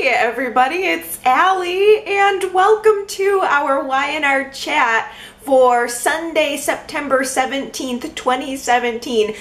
Hey everybody, it's Allie and welcome to our Y&R Chat for Sunday, September 17th, 2017.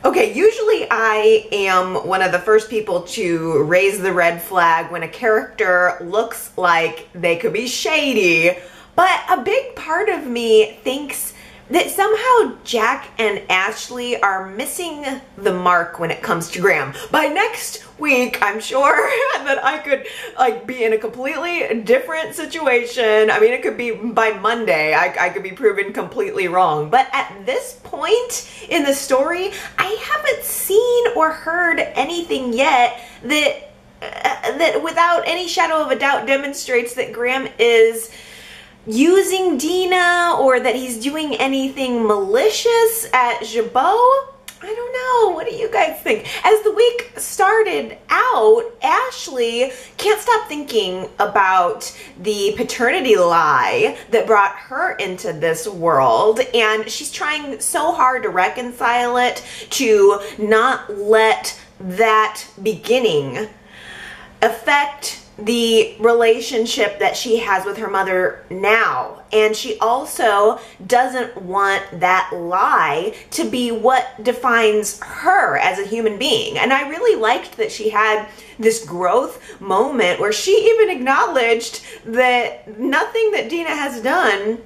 Okay, usually I am one of the first people to raise the red flag when a character looks like they could be shady, but a big part of me thinks that somehow Jack and Ashley are missing the mark when it comes to Graham. By next week, I'm sure that I could be in a completely different situation. I mean, it could be by Monday, I could be proven completely wrong. But at this point in the story, I haven't seen or heard anything yet that without any shadow of a doubt demonstrates that Graham is using Dina or that he's doing anything malicious at Jabo. I don't know. What do you guys think? As the week started out, Ashley can't stop thinking about the paternity lie that brought her into this world, and she's trying so hard to reconcile it, to not let that beginning affect the relationship that she has with her mother now. And she also doesn't want that lie to be what defines her as a human being. And I really liked that she had this growth moment where she even acknowledged that nothing that Dina has done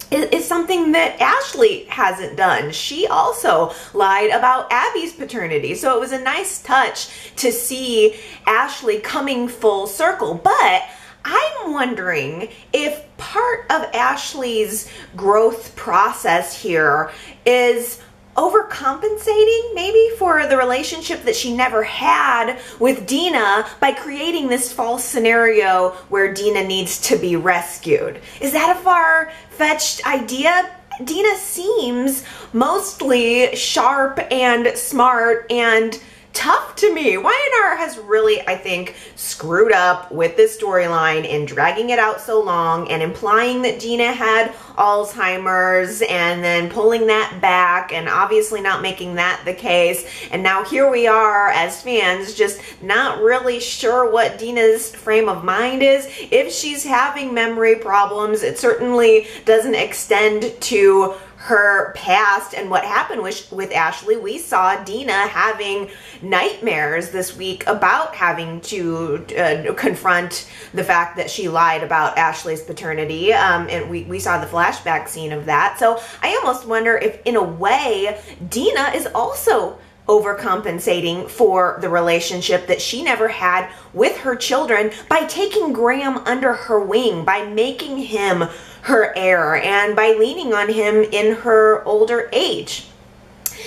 is something that Ashley hasn't done. She also lied about Abby's paternity. So it was a nice touch to see Ashley coming full circle. But I'm wondering if part of Ashley's growth process here is overcompensating maybe for the relationship that she never had with Dina by creating this false scenario where Dina needs to be rescued. Is that a far-fetched idea? Dina seems mostly sharp and smart and tough to me. Y&R has really, I think, screwed up with this storyline in dragging it out so long and implying that Dina had Alzheimer's and then pulling that back and obviously not making that the case. And now here we are as fans just not really sure what Dina's frame of mind is. If she's having memory problems, it certainly doesn't extend to her past and what happened with Ashley. We saw Dina having nightmares this week about having to confront the fact that she lied about Ashley's paternity, and we saw the flashback scene of that. So I almost wonder if in a way Dina is also overcompensating for the relationship that she never had with her children by taking Graham under her wing, by making him her heir, and by leaning on him in her older age.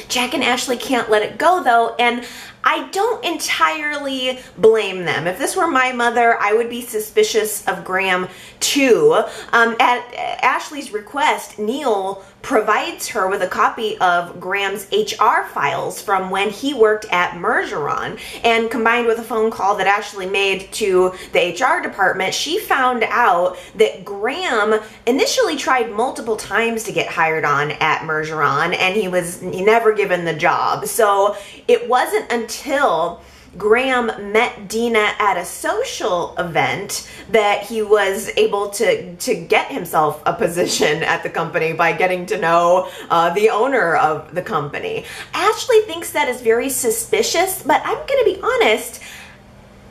Jack and Ashley can't let it go though, and I don't entirely blame them. If this were my mother, I would be suspicious of Graham too. At Ashley's request, Neil provides her with a copy of Graham's HR files from when he worked at Mergeron, and combined with a phone call that Ashley made to the HR department, she found out that Graham initially tried multiple times to get hired on at Mergeron, and he never given the job. So it wasn't until Graham met Dina at a social event that he was able to get himself a position at the company by getting to know the owner of the company. Ashley thinks that is very suspicious, but I'm gonna be honest,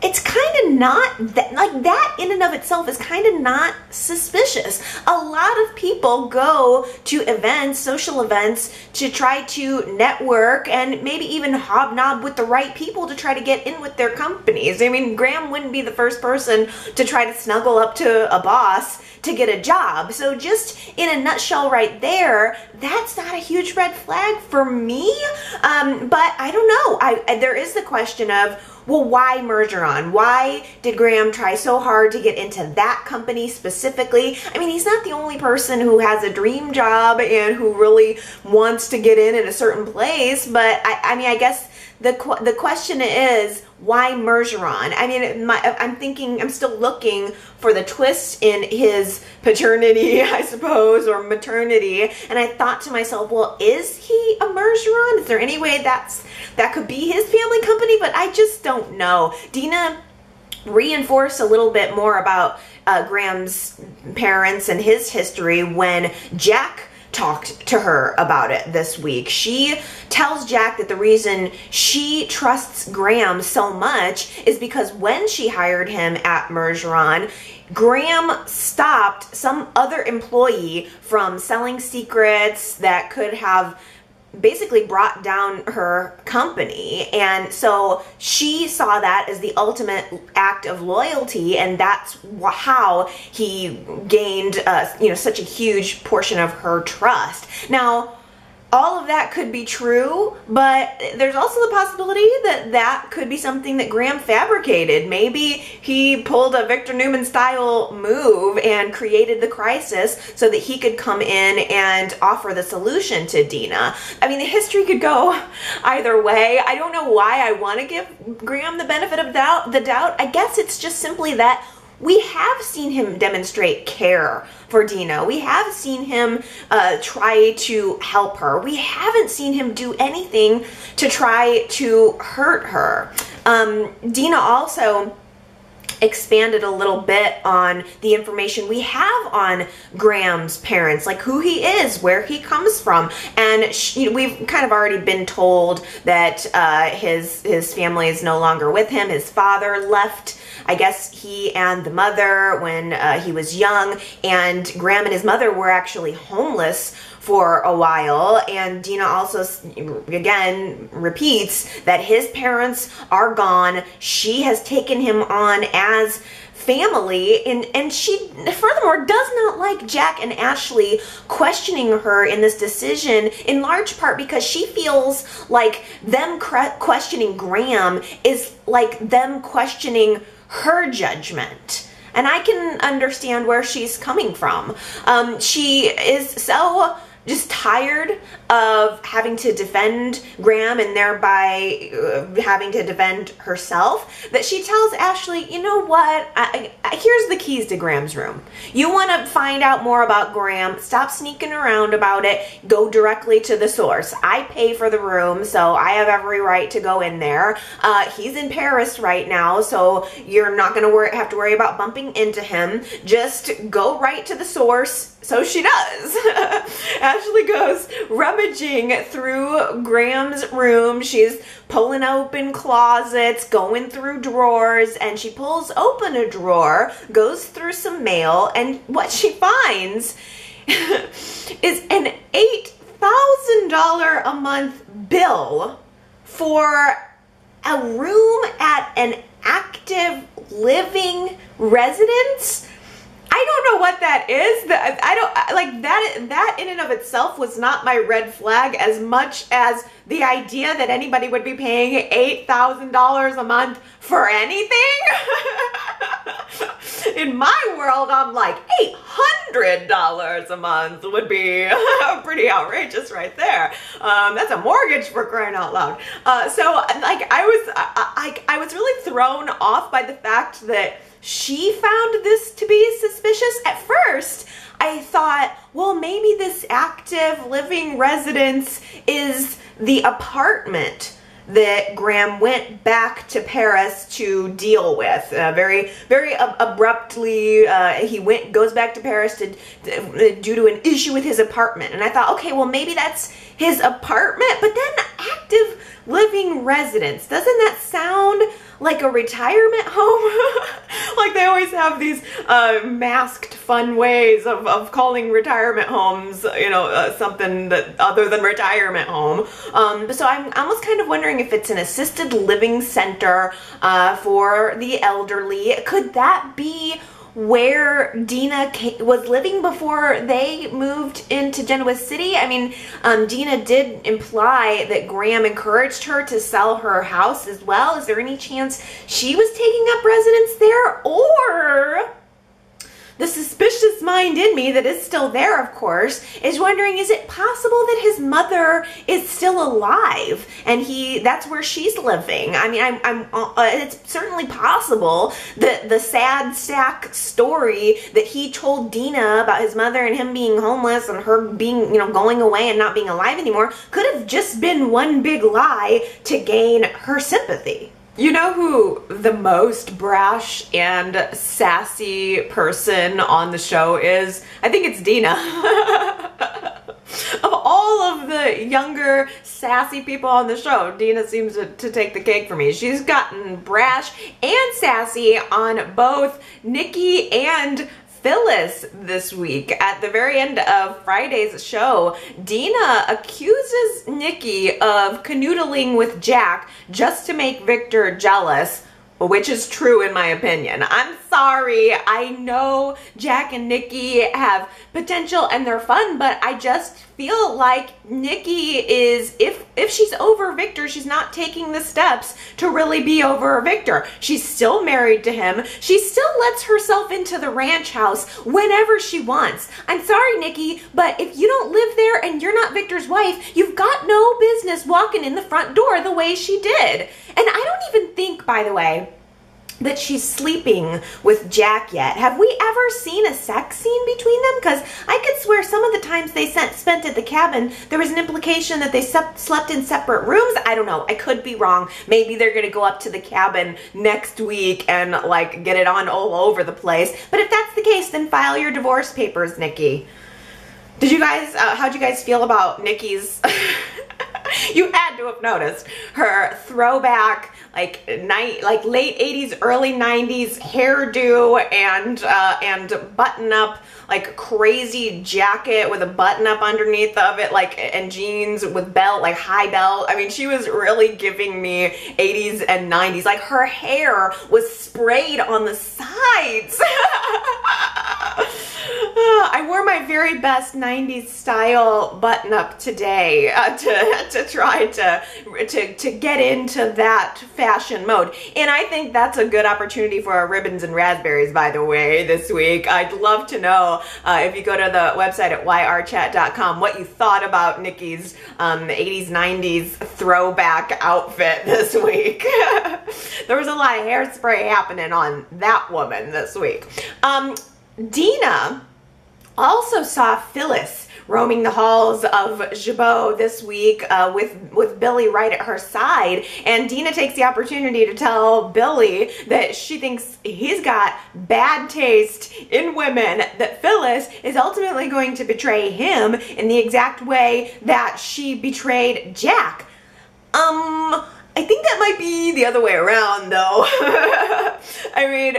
it's kind of not that, like that in and of itself is kind of not suspicious. A lot of people go to events, social events, to try to network and maybe even hobnob with the right people to try to get in with their companies. I mean, Graham wouldn't be the first person to try to snuggle up to a boss to get a job. So just in a nutshell right there, that's not a huge red flag for me. But I don't know. There is the question of, well, why Mergeron? Why did Graham try so hard to get into that company specifically? I mean, he's not the only person who has a dream job and who really wants to get in a certain place, but I mean, I guess the question is, why Mergeron? I mean, I'm still looking for the twist in his paternity, I suppose, or maternity. And I thought to myself, well, is he a Mergeron? Is there any way that could be his family company? But I just don't know. Dina reinforce a little bit more about Graham's parents and his history when Jack talked to her about it this week. She tells Jack that the reason she trusts Graham so much is because when she hired him at Mergeron, Graham stopped some other employee from selling secrets that could have basically brought down her company, and so she saw that as the ultimate act of loyalty, and that's how he gained such a huge portion of her trust. Now, all of that could be true, but there's also the possibility that that could be something that Graham fabricated. Maybe he pulled a Victor Newman style move and created the crisis so that he could come in and offer the solution to Dina. I mean, the history could go either way. I don't know why I want to give Graham the benefit of the doubt. I guess it's just simply that we have seen him demonstrate care for Dina. We have seen him try to help her. We haven't seen him do anything to try to hurt her. Dina also expanded a little bit on the information we have on Graham's parents, like who he is, where he comes from, and we've kind of already been told that his family is no longer with him. His father left, I guess, he and the mother when he was young, and Graham and his mother were actually homeless for a while. And Dina also again repeats that his parents are gone. She has taken him on as family, and she furthermore does not like Jack and Ashley questioning her in this decision, in large part because she feels like them questioning Graham is like them questioning her judgment. And I can understand where she's coming from. She is so just tired of having to defend Graham and thereby having to defend herself, that she tells Ashley, you know what, here's the keys to Graham's room. You want to find out more about Graham, stop sneaking around about it, go directly to the source. I pay for the room, so I have every right to go in there. He's in Paris right now, so you're not going to have to worry about bumping into him. Just go right to the source. So she does. Ashley goes rummaging through Graham's room. She's pulling open closets, going through drawers, and she pulls open a drawer, goes through some mail, and what she finds is an $8,000 a month bill for a room at an active living residence. I don't know what that is. I don't like that. That in and of itself was not my red flag as much as the idea that anybody would be paying $8,000 a month for anything. In my world, I'm like, $800 a month would be pretty outrageous right there. That's a mortgage for crying out loud. So like I was really thrown off by the fact that she found this to be suspicious. At first, I thought, well, maybe this active living residence is the apartment that Graham went back to Paris to deal with. Very abruptly, he goes back to Paris due to an issue with his apartment. And I thought, okay, well, maybe that's his apartment, but then active living residence. Doesn't that sound like a retirement home? Like they always have these masked fun ways of calling retirement homes, something that other than retirement home. So I'm almost kind of wondering if it's an assisted living center for the elderly. Could that be where Dina was living before they moved into Genoa City? I mean, Dina did imply that Graham encouraged her to sell her house as well. Is there any chance she was taking up residence there? Or the suspicious mind in me that is still there, of course, is wondering, is it possible that his mother is still alive and that's where she's living? I mean, it's certainly possible that the sad sack story that he told Dina about his mother and him being homeless and her being, going away and not being alive anymore could have just been one big lie to gain her sympathy. You know who the most brash and sassy person on the show is? I think it's Dina. Of all of the younger, sassy people on the show, Dina seems to take the cake for me. She's gotten brash and sassy on both Nikki and Phyllis this week. At the very end of Friday's show, Dina accuses Nikki of canoodling with Jack just to make Victor jealous, which is true in my opinion. I'm sorry, I know Jack and Nikki have potential and they're fun, but I just feel like Nikki is, if she's over Victor, she's not taking the steps to really be over Victor. She's still married to him. She still lets herself into the ranch house whenever she wants. I'm sorry, Nikki, but if you don't live there and you're not Victor's wife, you've got no business walking in the front door the way she did. And I don't even think, by the way, that she's sleeping with Jack yet. Have we ever seen a sex scene between them? Because I could swear some of the times they spent at the cabin, there was an implication that they slept in separate rooms. I don't know. I could be wrong. Maybe they're going to go up to the cabin next week and like get it on all over the place. But if that's the case, then file your divorce papers, Nikki. Did you guys, how'd you guys feel about Nikki's... You had to have noticed her throwback, like late 80s, early 90s hairdo and button up, like crazy jacket with a button up underneath of it, like, and jeans with belt, like high belt. I mean, she was really giving me 80s and 90s. Like her hair was sprayed on the sides. I wore my very best 90s style button up today to try to get into that fashion mode. And I think that's a good opportunity for our ribbons and raspberries, by the way, this week. I'd love to know if you go to the website at yrchat.com what you thought about Nikki's 80s, 90s throwback outfit this week. There was a lot of hairspray happening on that woman this week. Dina also saw Phyllis roaming the halls of Jabo this week with Billy right at her side, and Dina takes the opportunity to tell Billy that she thinks he's got bad taste in women, that Phyllis is ultimately going to betray him in the exact way that she betrayed Jack. I think that might be the other way around, though. I mean,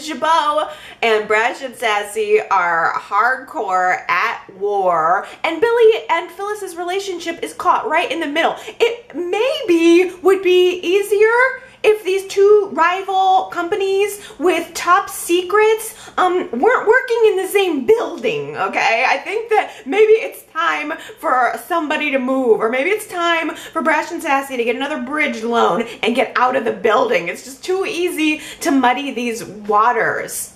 Jabo and Brash and Sassy are hardcore at war, and Billy and Phyllis's relationship is caught right in the middle. It maybe would be easier if these two rival companies with top secrets weren't working in the same building, okay? I think that maybe it's time for somebody to move, or maybe it's time for Brash and Sassy to get another bridge loan and get out of the building. It's just too easy to muddy these waters.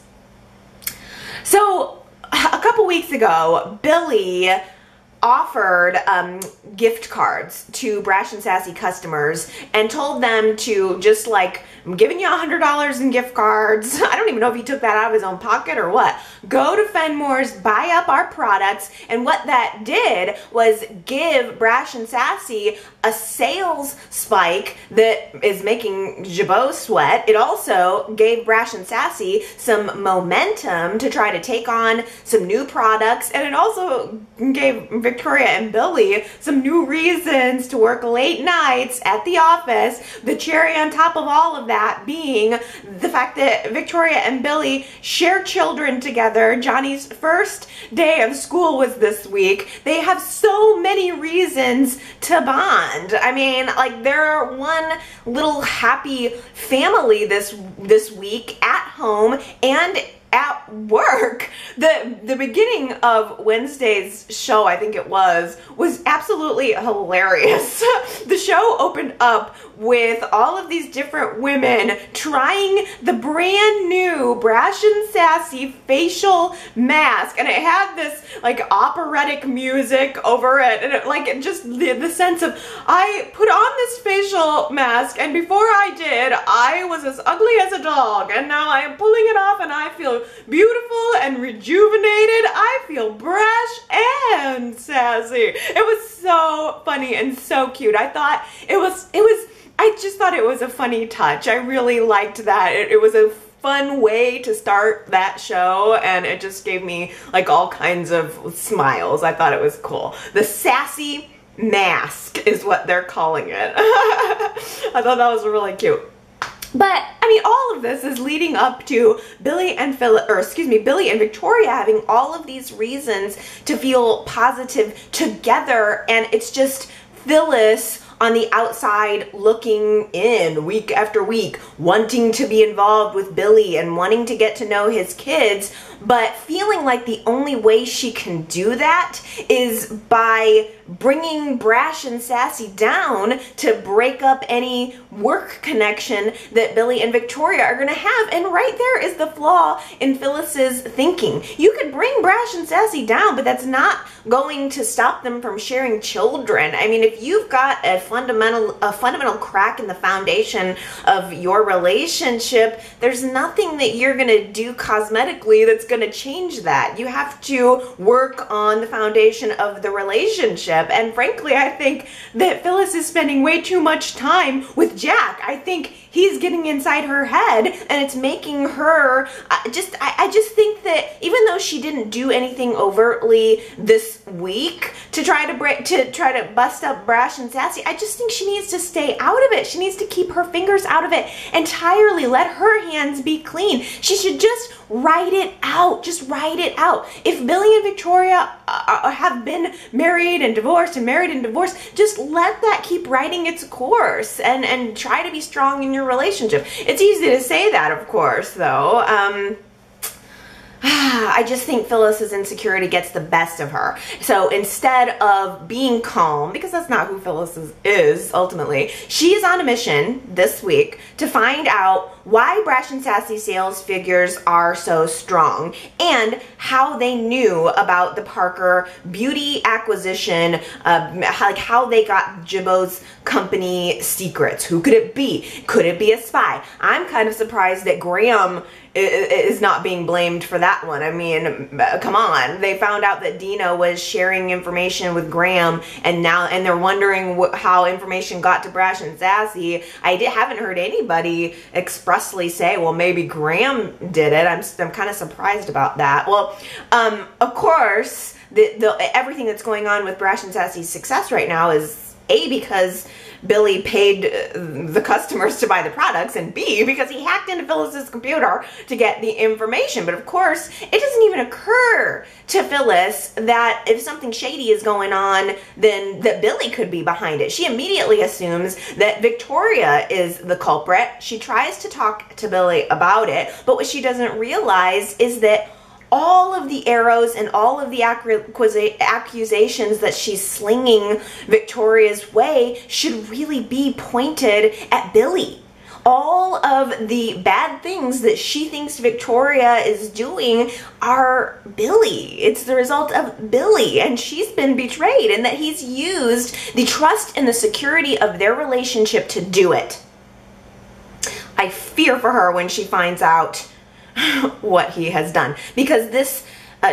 So, a couple weeks ago, Billy offered gift cards to Brash and Sassy customers and told them to just like, I'm giving you $100 in gift cards. I don't even know if he took that out of his own pocket or what. Go to Fenmore's, buy up our products. And what that did was give Brash and Sassy a sales spike that is making Jabo sweat. It also gave Brash and Sassy some momentum to try to take on some new products. And it also gave Victoria and Billy some new reasons to work late nights at the office. The cherry on top of all of that being the fact that Victoria and Billy share children together. Johnny's first day of school was this week. They have so many reasons to bond. I mean, like, they're one little happy family this week at home and at work. The beginning of Wednesday's show, I think it was absolutely hilarious. The show opened up with all of these different women trying the brand new Brash and Sassy facial mask, and it had this like operatic music over it, and it, like, just the sense of, I put on this facial mask and before I did, I was as ugly as a dog, and now I am pulling it off and I feel beautiful and rejuvenated. I feel brash and sassy. It was so funny and so cute. I thought it was I just thought it was a funny touch. I really liked that. It was a fun way to start that show, and it just gave me like all kinds of smiles. I thought it was cool. The Sassy Mask is what they're calling it. I thought that was really cute. But I mean, all of this is leading up to Billy and Victoria having all of these reasons to feel positive together, and it's just Phyllis on the outside looking in week after week, wanting to be involved with Billy and wanting to get to know his kids, but feeling like the only way she can do that is by bringing Brash and Sassy down to break up any work connection that Billy and Victoria are going to have. And right there is the flaw in Phyllis's thinking. You could bring Brash and Sassy down, but that's not going to stop them from sharing children. I mean, if you've got a fundamental crack in the foundation of your relationship, there's nothing that you're going to do cosmetically that's going to change that. You have to work on the foundation of the relationship. And frankly, I think that Phyllis is spending way too much time with Jack. I think he's getting inside her head, and it's making her I just think that even though she didn't do anything overtly this week to try to bust up Brash and Sassy, I just think she needs to stay out of it. She needs to keep her fingers out of it entirely. Let her hands be clean. She should just write it out. Just write it out. If Billy and Victoria have been married and divorced and married and divorced, just let that keep writing its course and try to be strong in your relationship. It's easy to say that, of course, though. I just think Phyllis's insecurity gets the best of her. So instead of being calm, because that's not who Phyllis is ultimately, she's on a mission this week to find out why Brash and Sassy sales figures are so strong and how they knew about the Parker beauty acquisition, like how they got Jabo's company secrets. Who could it be? Could it be a spy? I'm kind of surprised that Graham is not being blamed for that one. I mean, come on. They found out that Dina was sharing information with Graham, and they're wondering how information got to Brash and Sassy. I haven't heard anybody expressly say, well, maybe Graham did it. I'm kind of surprised about that. Well, of course, everything that's going on with Brash and Sassy's success right now is A, because Billy paid the customers to buy the products, and B, because he hacked into Phyllis's computer to get the information. But of course, it doesn't even occur to Phyllis that if something shady is going on, then that Billy could be behind it. She immediately assumes that Victoria is the culprit. She tries to talk to Billy about it, but what she doesn't realize is that all of the arrows and all of the accusations that she's slinging Victoria's way should really be pointed at Billy. All of the bad things that she thinks Victoria is doing are Billy. It's the result of Billy, and she's been betrayed, and that he's used the trust and the security of their relationship to do it. I fear for her when she finds out what he has done, because this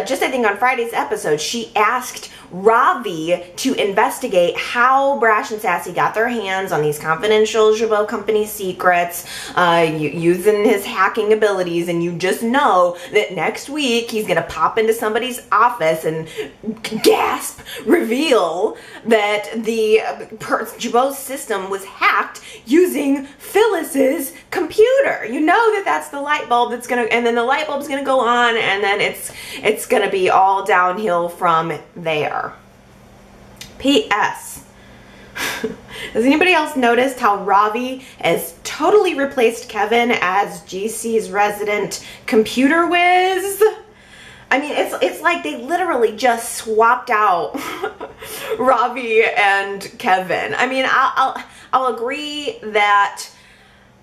just I think on Friday's episode, she asked Ravi to investigate how Brash and Sassy got their hands on these confidential Jabo company secrets using his hacking abilities, and you just know that next week he's gonna pop into somebody's office and gasp, reveal that the Jabo's system was hacked using Phyllis's computer. You know that that's the light bulb that's gonna, and then the light bulb's gonna go on, and then it's gonna be all downhill from there. P.S. Has anybody else noticed how Ravi has totally replaced Kevin as GC's resident computer whiz? I mean, it's like they literally just swapped out Ravi and Kevin. I mean, I'll agree that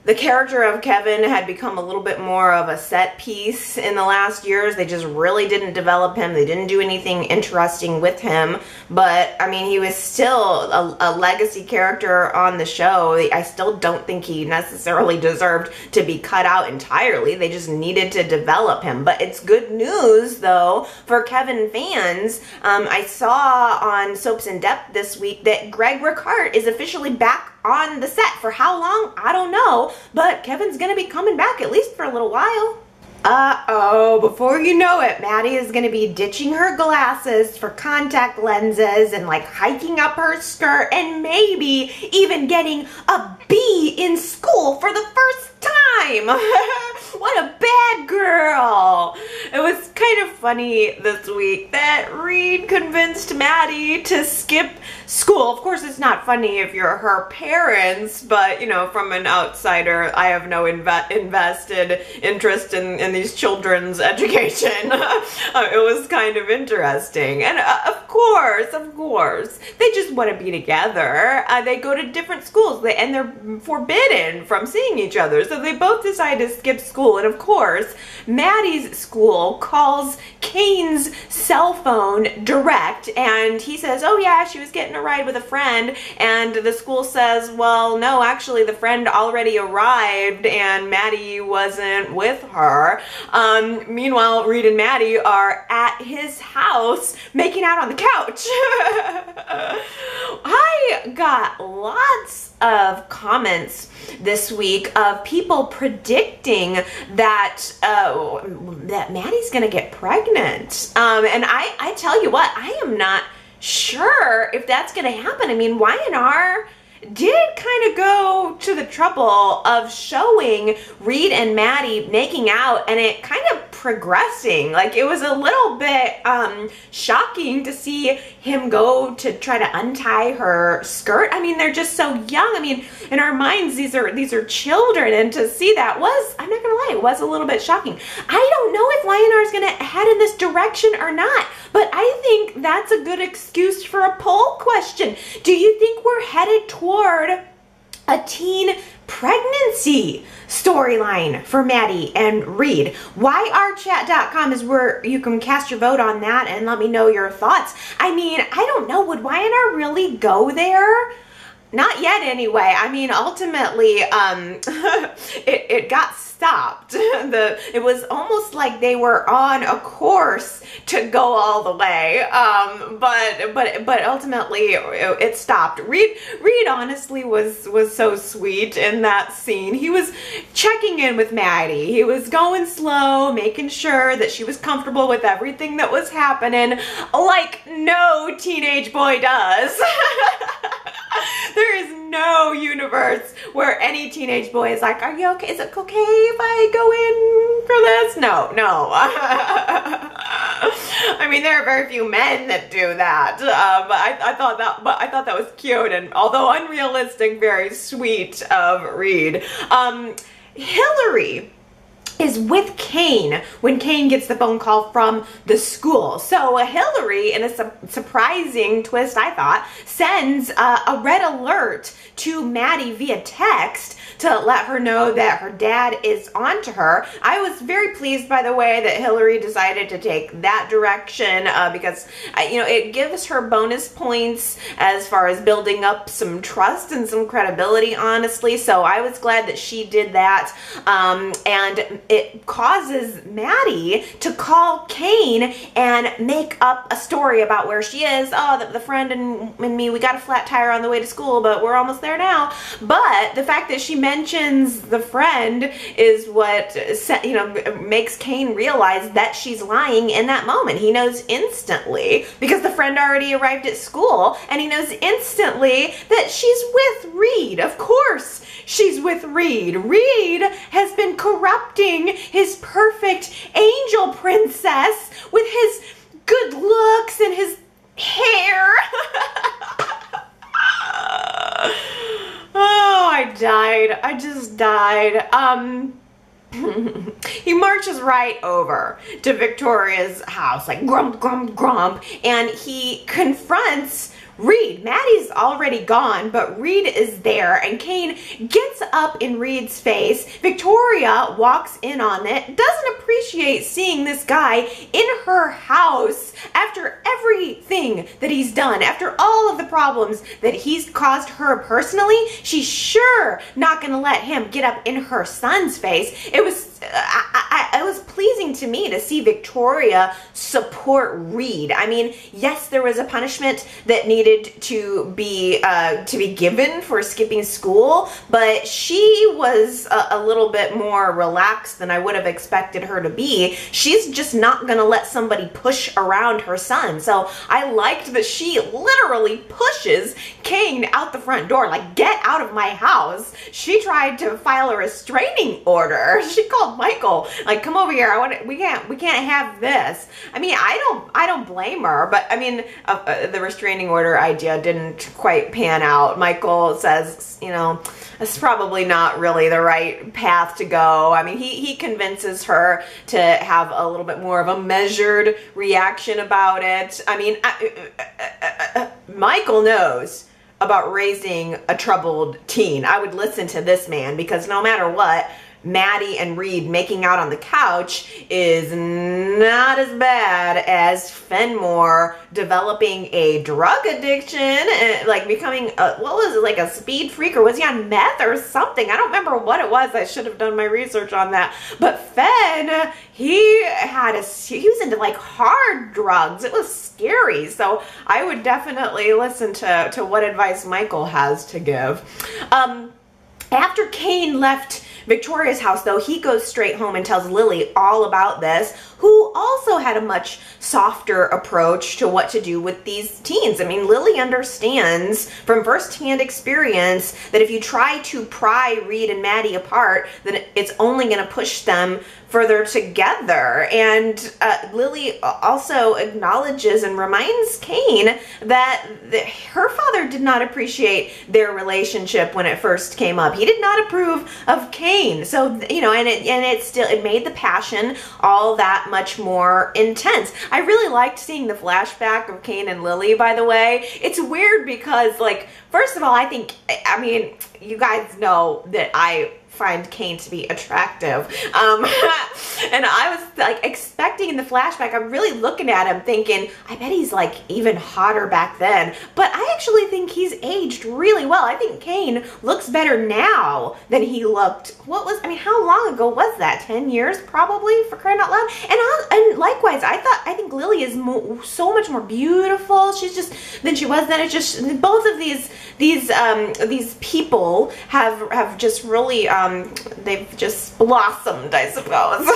the character of Kevin had become a little bit more of a set piece in the last years. They just really didn't develop him. They didn't do anything interesting with him. But, I mean, he was still a legacy character on the show. I still don't think he necessarily deserved to be cut out entirely. They just needed to develop him. But it's good news, though, for Kevin fans. I saw on Soaps in Depth this week that Greg Ricart is officially back on the set. For how long? I don't know. But Kevin's gonna be coming back at least for a little while. Uh-oh, before you know it, Mattie is going to be ditching her glasses for contact lenses and like hiking up her skirt and maybe even getting a B in school for the first time. What a bad girl. It was kind of funny this week that Reed convinced Mattie to skip school. Of course, it's not funny if you're her parents, but, you know, from an outsider, I have no invested interest in these children's education. It was kind of interesting. And of course, they just want to be together. They go to different schools and they're forbidden from seeing each other. So they both decide to skip school. And of course, Mattie's school calls Kane's cell phone direct and he says, oh yeah, she was getting a ride with a friend. And the school says, well, no, actually the friend already arrived and Mattie wasn't with her. Meanwhile, Reed and Mattie are at his house making out on the couch. I got lots of comments this week of people predicting that that Mattie's gonna get pregnant. And I tell you what, I am not sure if that's gonna happen. I mean, Y&R did kind of go to the trouble of showing Reed and Mattie making out and it kind of progressing. Like, it was a little bit shocking to see him go to try to untie her skirt. I mean, they're just so young. I mean, in our minds, these are children, and to see that was, I'm not gonna lie, it was a little bit shocking. I don't know if Y&R is gonna head in this direction or not, but I think that's a good excuse for a poll question. Do you think we're headed toward a teen pregnancy storyline for Mattie and Reed? YRChat.com is where you can cast your vote on that and let me know your thoughts. I mean, I don't know, would Y&R really go there? Not yet anyway. I mean, ultimately, it got stopped. It was almost like they were on a course to go all the way, but ultimately it stopped. Reed honestly was so sweet in that scene. He was checking in with Mattie. He was going slow, making sure that she was comfortable with everything that was happening, like no teenage boy does. There is no universe where any teenage boy is like, are you okay? Is it okay if I go in for this? No. I mean, there are very few men that do that. But I thought that was cute, and although unrealistic, very sweet of Reed. Hillary is with Kane when Kane gets the phone call from the school. So Hillary, in a surprising twist, I thought, sends a red alert to Mattie via text to let her know that her dad is on to her. I was very pleased, by the way, that Hillary decided to take that direction because, you know, it gives her bonus points as far as building up some trust and some credibility, honestly. So I was glad that she did that. And it causes Mattie to call Kane and make up a story about where she is. Oh, the friend and me, we got a flat tire on the way to school, but we're almost there now. But the fact that she mentions the friend is what, you know, makes Kane realize that she's lying in that moment. He knows instantly because the friend already arrived at school, and he knows instantly that she's with Reed. Of course she's with Reed. Reed has been corrupting his perfect angel princess with his good looks and his hair. Oh, I died. I just died. He marches right over to Victoria's house, like grump, grump, grump, and he confronts Reed. Mattie's already gone, but Reed is there, and Kane gets up in Reed's face. Victoria walks in on it, doesn't appreciate seeing this guy in her house after everything that he's done, after all of the problems that he's caused her personally. She's sure not gonna let him get up in her son's face. It was pleasing to me to see Victoria support Reed. I mean, yes, there was a punishment that needed to be given for skipping school, but she was a little bit more relaxed than I would have expected her to be. She's just not gonna let somebody push around her son. So I liked that she literally pushes Kane out the front door, like, get out of my house. She tried to file a restraining order. She called Michael, like, come over here. We can't have this. I mean, I don't blame her, but I mean, the restraining order idea didn't quite pan out. Michael says, you know, it's probably not really the right path to go. I mean, he convinces her to have a little bit more of a measured reaction about it. I mean, Michael knows about raising a troubled teen. I would listen to this man, because no matter what, Mattie and Reed making out on the couch is not as bad as Fenmore developing a drug addiction and like becoming what was it, like a speed freak, or was he on meth or something? I don't remember what it was. I should have done my research on that. But Fen, he was into like hard drugs. It was scary. So I would definitely listen to what advice Michael has to give. After Kane left Victoria's house, though, he goes straight home and tells Lily all about this, who also had a much softer approach to what to do with these teens. I mean, Lily understands from firsthand experience that if you try to pry Reed and Mattie apart, then it's only going to push them further together. And Lily also acknowledges and reminds Kane that her father did not appreciate their relationship when it first came up. He did not approve of Kane. So, you know, and it made the passion all that much more intense. I really liked seeing the flashback of Kane and Lily, by the way. It's weird because, like, first of all, I mean, you guys know that I find Kane to be attractive. And I was like expecting in the flashback, I'm really looking at him thinking, I bet he's like even hotter back then. But I actually think he's aged really well. I think Kane looks better now than he looked. I mean, how long ago was that? 10 years probably, for crying out loud. And likewise, I think Lily is so much more beautiful. She's just than she was then. It's just both of these people have just really they've just blossomed, I suppose.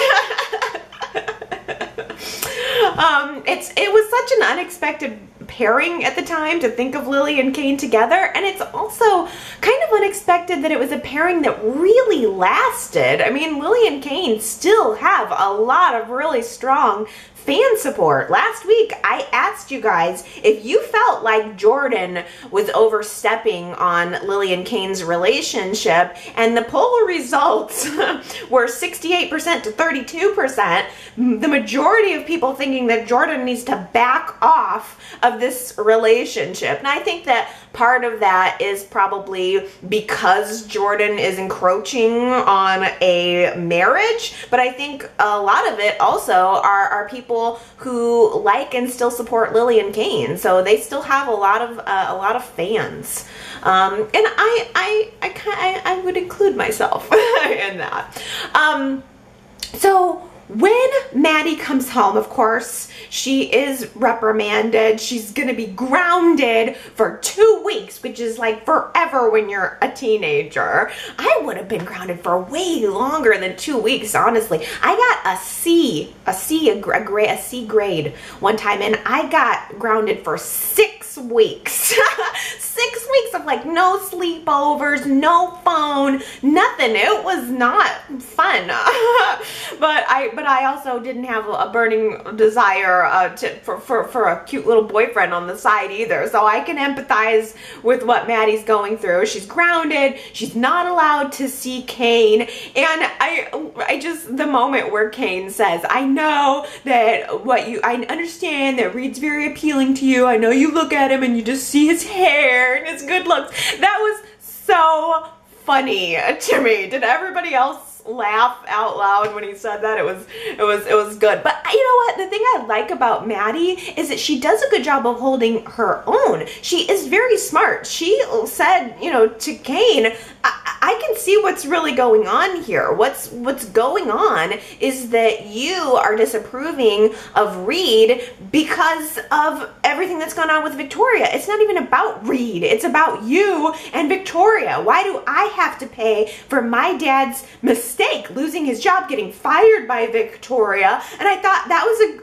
It was such an unexpected pairing at the time to think of Lily and Kane together, and it's also kind of unexpected that it was a pairing that really lasted. I mean, Lily and Kane still have a lot of really strong fan support. Last week, I asked you guys if you felt like Jordan was overstepping on Lily and Kane's relationship, and the poll results were 68% to 32%. The majority of people thinking that Jordan needs to back off of this relationship. And I think that part of that is probably because Jordan is encroaching on a marriage, but I think a lot of it also are people who like and still support Lily and Kane, so they still have a lot of fans, and I would include myself in that. So when Mattie comes home, of course, she is reprimanded. She's gonna be grounded for 2 weeks, which is like forever when you're a teenager. I would have been grounded for way longer than 2 weeks, honestly. I got a C grade one time, and I got grounded for 6 weeks. 6 weeks of like no sleepovers, no phone, nothing. It was not fun. But I also didn't have a burning desire for a cute little boyfriend on the side either. So I can empathize with what Maddie's going through. She's grounded. She's not allowed to see Kane. And I just, the moment where Kane says, I know that I understand that Reed's very appealing to you. I know you look at him and you just see his hair and his good looks. That was so funny to me. Did everybody else laugh out loud when he said that? It was good. But you know what, the thing I like about Mattie is that she does a good job of holding her own. She is very smart. She said, you know, to Kane, I can see what's really going on here. What's going on is that you are disapproving of Reed because of everything that's gone on with Victoria. It's not even about Reed. It's about you and Victoria. Why do I have to pay for my dad's mistake, losing his job, getting fired by Victoria? And I thought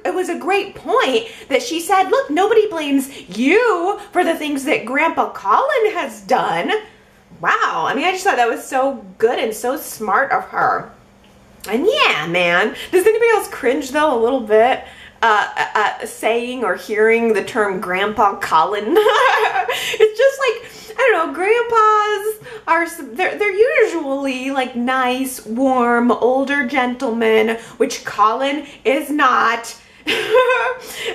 it was a great point that she said, look, nobody blames you for the things that Grandpa Colin has done. Wow. I mean, I just thought that was so good and so smart of her. And yeah, man. Does anybody else cringe, though, a little bit? Saying or hearing the term Grandpa Colin. It's just like, I don't know, grandpas they're usually like nice, warm, older gentlemen, which Colin is not.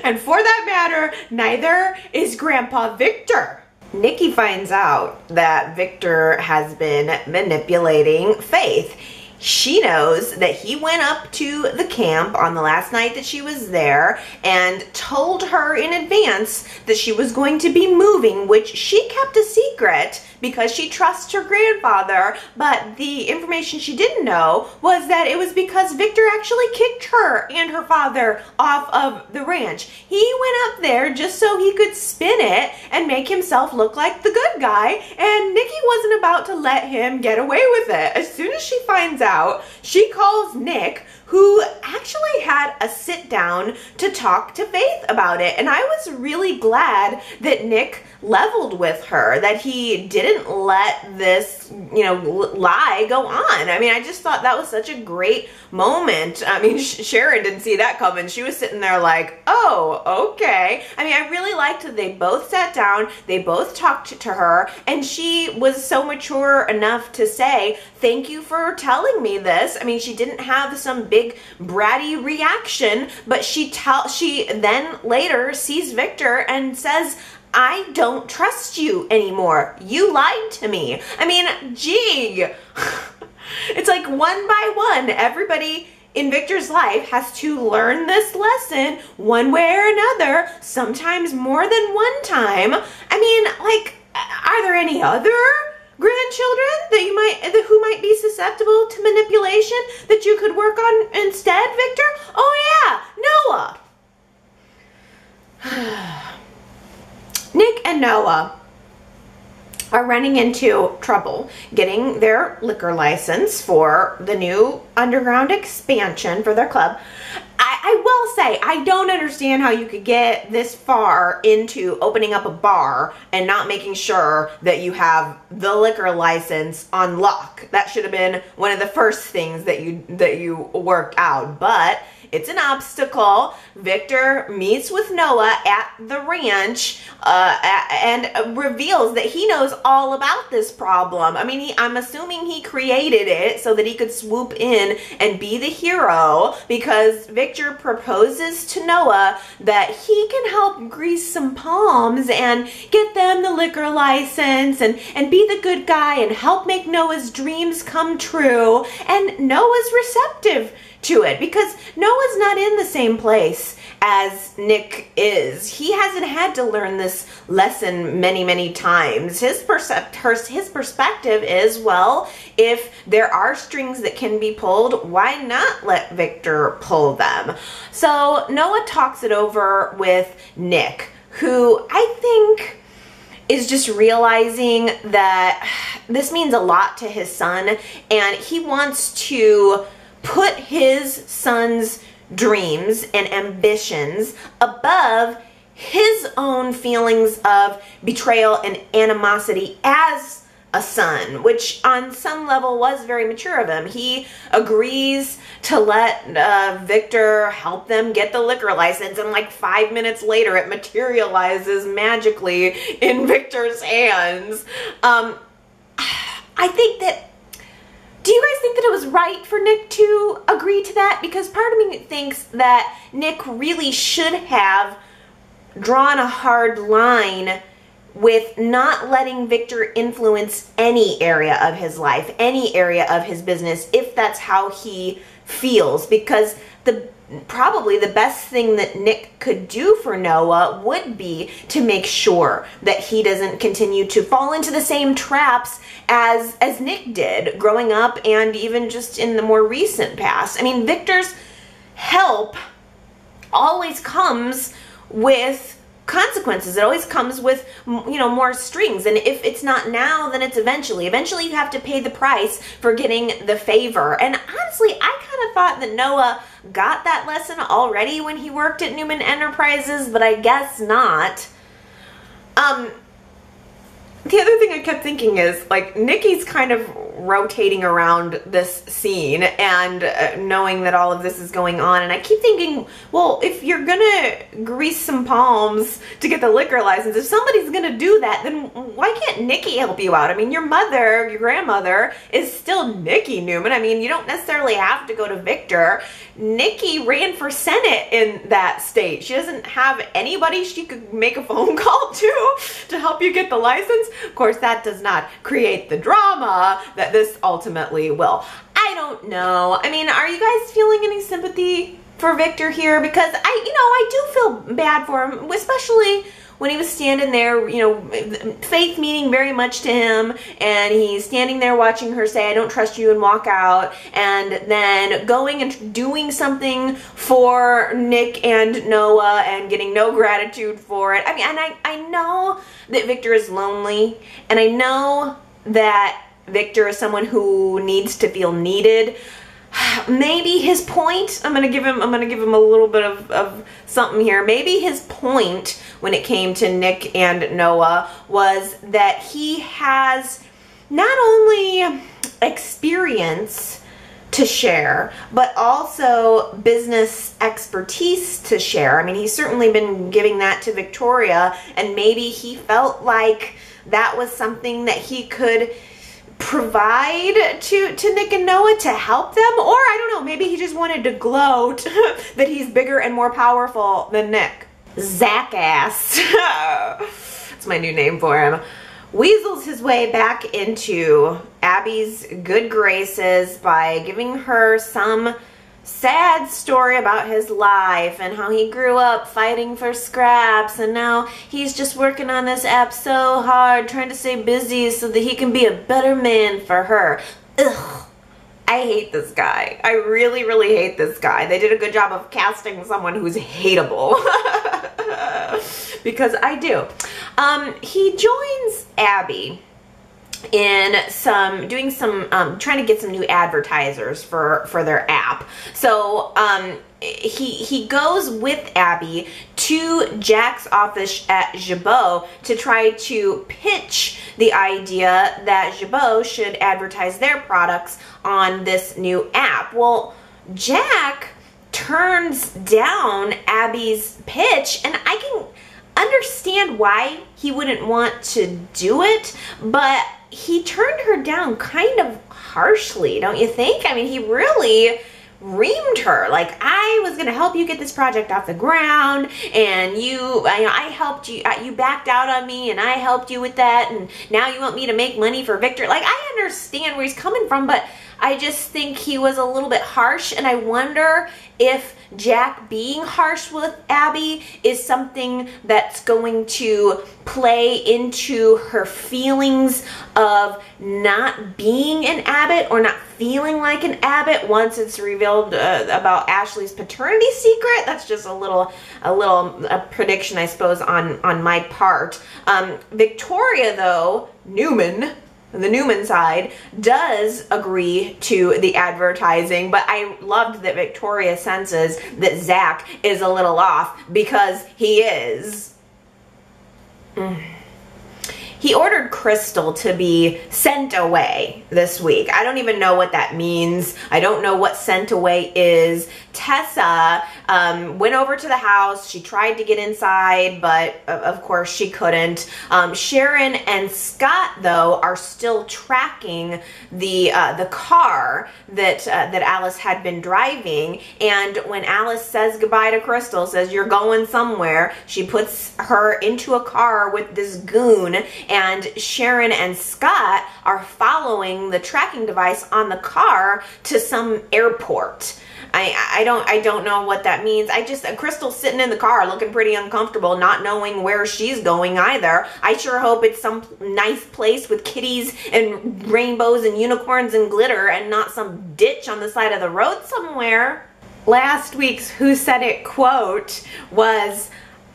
And for that matter, neither is Grandpa Victor. Nikki finds out that Victor has been manipulating Faith. She knows that he went up to the camp on the last night that she was there and told her in advance that she was going to be moving, which she kept a secret because she trusts her grandfather. But the information she didn't know was that it was because Victor actually kicked her and her father off of the ranch. He went up there just so he could spin it and make himself look like the good guy, and Nikki wasn't about to let him get away with it. As soon as she finds out, she calls Nick, who actually had a sit down to talk to Faith about it. And I was really glad that Nick leveled with her, that he didn't let this, lie go on. I mean, I just thought that was such a great moment. I mean, Sharon didn't see that coming. She was sitting there like, oh, okay. I mean, I really liked that they both sat down, they both talked to her, and she was so mature enough to say, thank you for telling me this. I mean, she didn't have some big bratty reaction, but she then later sees Victor and says, I don't trust you anymore. You lied to me. I mean, gee. It's like one by one, everybody in Victor's life has to learn this lesson one way or another, sometimes more than one time. I mean, like, are there any other grandchildren that who might be susceptible to manipulation that you could work on instead, Victor? Oh yeah, Noah. Nick and Noah are running into trouble getting their liquor license for the new underground expansion for their club. I will say, I don't understand how you could get this far into opening up a bar and not making sure that you have the liquor license on lock. That should have been one of the first things that you worked out, but it's an obstacle. Victor meets with Noah at the ranch and reveals that he knows all about this problem. I mean, I'm assuming he created it so that he could swoop in and be the hero, because Victor proposes to Noah that he can help grease some palms and get them the liquor license and be the good guy and help make Noah's dreams come true. And Noah's receptive to it because Noah's not in the same place as Nick is. He hasn't had to learn this lesson many times. His perspective is, well, if there are strings that can be pulled, why not let Victor pull them? So Noah talks it over with Nick, who I think is just realizing that this means a lot to his son, and he wants to put his son's dreams and ambitions above his own feelings of betrayal and animosity as a son, which on some level was very mature of him. He agrees to let Victor help them get the liquor license, and like 5 minutes later it materializes magically in Victor's hands. I think that, do you guys think that it was right for Nick to agree to that? Because part of me thinks that Nick really should have drawn a hard line with not letting Victor influence any area of his life, any area of his business, if that's how he feels. Because probably the best thing that Nick could do for Noah would be to make sure that he doesn't continue to fall into the same traps as Nick did growing up and even just in the more recent past. I mean, Victor's help always comes with consequences. It always comes with, you know, more strings. And if it's not now, then it's eventually. Eventually you have to pay the price for getting the favor. And honestly, I kind of thought that Noah got that lesson already when he worked at Newman Enterprises, but I guess not. The other thing I kept thinking is, like, Nikki's kind of rotating around this scene and knowing that all of this is going on, and I keep thinking, well, if you're gonna grease some palms to get the liquor license, if somebody's gonna do that, then why can't Nikki help you out? I mean, your mother, your grandmother, is still Nikki Newman. I mean, you don't necessarily have to go to Victor. Nikki ran for Senate in that state. She doesn't have anybody she could make a phone call to help you get the license. Of course, that does not create the drama that this ultimately will. I don't know. I mean, are you guys feeling any sympathy for Victor here? Because I do feel bad for him, especially when he was standing there, you know, Faith meaning very much to him, and he's standing there watching her say, "I don't trust you," and walk out, and then going and doing something for Nick and Noah and getting no gratitude for it. I mean, and I know that Victor is lonely, and I know that Victor is someone who needs to feel needed. Maybe his point, I'm gonna give him a little bit of something here. Maybe his point when it came to Nick and Noah was that he has not only experience to share, but also business expertise to share. I mean, he's certainly been giving that to Victoria, and maybe he felt like that was something that he could provide to Nick and Noah to help them. Or I don't know, maybe he just wanted to gloat that he's bigger and more powerful than Nick. Zack ass. That's my new name for him. Weasels his way back into Abby's good graces by giving her some sad story about his life and how he grew up fighting for scraps, and now he's just working on this app so hard, trying to stay busy so that he can be a better man for her. Ugh. I hate this guy. I really, really hate this guy. They did a good job of casting someone who's hateable. Because I do. He joins Abby in trying to get some new advertisers for their app. So he goes with Abby to Jack's office at Jabo to try to pitch the idea that Jabo should advertise their products on this new app. Well, Jack turns down Abby's pitch, and I can understand why he wouldn't want to do it, but he turned her down kind of harshly, don't you think? I mean, he really reamed her. Like, I was going to help you get this project off the ground, and I helped you, you backed out on me, and I helped you with that, and now you want me to make money for Victor. Like, I understand where he's coming from, but I just think he was a little bit harsh, and I wonder if Jack being harsh with Abby is something that's going to play into her feelings of not being an Abbott or not feeling like an Abbott once it's revealed about Ashley's paternity secret. That's just a prediction, I suppose, on my part. Victoria, though, the Newman side, does agree to the advertising, but I loved that Victoria senses that Zack is a little off, because he is. He ordered Crystal to be sent away this week. I don't even know what that means. I don't know what sent away is. Tessa went over to the house. She tried to get inside, but of course she couldn't. Sharon and Scott, though, are still tracking the car that Alice had been driving. And when Alice says goodbye to Crystal, says you're going somewhere, she puts her into a car with this goon, and Sharon and Scott are following the tracking device on the car to some airport. I don't know what that means. Crystal's sitting in the car looking pretty uncomfortable, not knowing where she's going either. I sure hope it's some nice place with kitties and rainbows and unicorns and glitter and not some ditch on the side of the road somewhere. Last week's Who Said It quote was,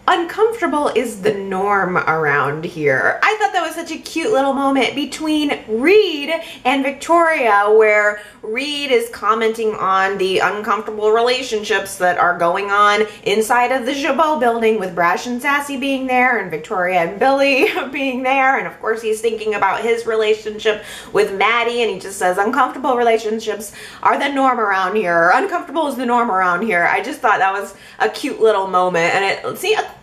"Uncomfortable is the norm around here." I thought that was such a cute little moment between Reed and Victoria, where Reed is commenting on the uncomfortable relationships that are going on inside of the Jabo building, with Brash and Sassy being there and Victoria and Billy being there. And of course he's thinking about his relationship with Mattie, and he just says uncomfortable relationships are the norm around here. Uncomfortable is the norm around here. I just thought that was a cute little moment. And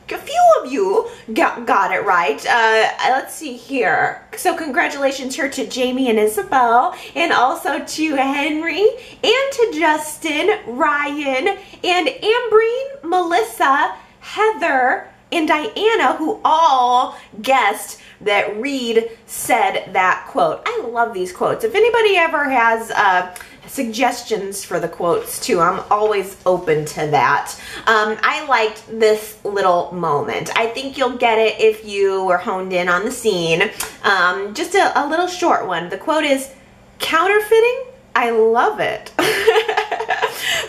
a few of you got it right. Let's see here. So congratulations here to Jamie and Isabel, and also to Henry, and to Justin, Ryan, and Ambreen, Melissa, Heather, and Diana, who all guessed that Reed said that quote. I love these quotes. If anybody ever has suggestions for the quotes too, I'm always open to that. I liked this little moment. I think you'll get it if you were honed in on the scene. Just a little short one. The quote is, "Counterfeiting? I love it."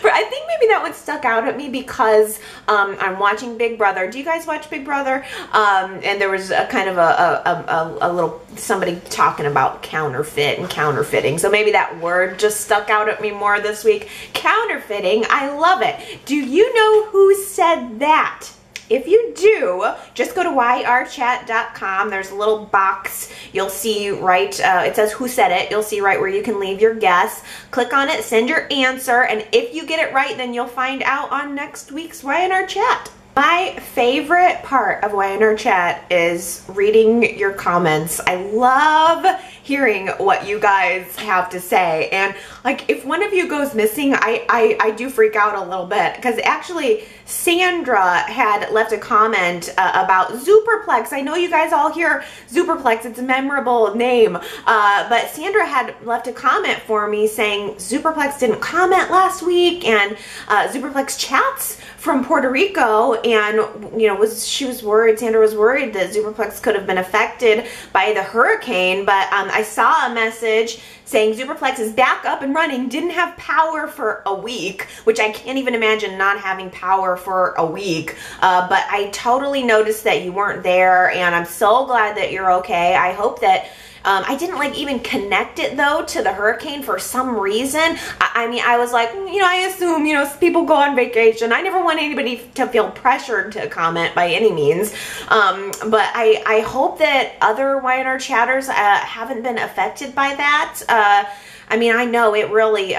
But I think maybe that one stuck out at me because I'm watching Big Brother. Do you guys watch Big Brother? And there was a kind of a little somebody talking about counterfeit and counterfeiting. So maybe that word just stuck out at me more this week. Counterfeiting, I love it. Do you know who said that? If you do, just go to yrchat.com. There's a little box you'll see right, it says Who Said It. You'll see right where you can leave your guess. Click on it, send your answer, and if you get it right, then you'll find out on next week's Y&R Chat. My favorite part of Y&R Chat is reading your comments. I love hearing what you guys have to say. And like, if one of you goes missing, I do freak out a little bit, because actually Sandra had left a comment about Superplex. I know you guys all hear Superplex, it's a memorable name, but Sandra had left a comment for me saying Superplex didn't comment last week, and Superplex chats from Puerto Rico, and you know, she was worried, Sandra was worried that Superplex could have been affected by the hurricane. But I saw a message saying Superplex is back up and running, didn't have power for a week, which I can't even imagine not having power for a week. But I totally noticed that you weren't there, and I'm so glad that you're okay. I hope that I didn't like even connect it though to the hurricane for some reason. I mean, I was like, you know, I assume, you know, people go on vacation. I never want anybody to feel pressured to comment by any means. But I hope that other Y&R chatters haven't been affected by that. I mean, I know it really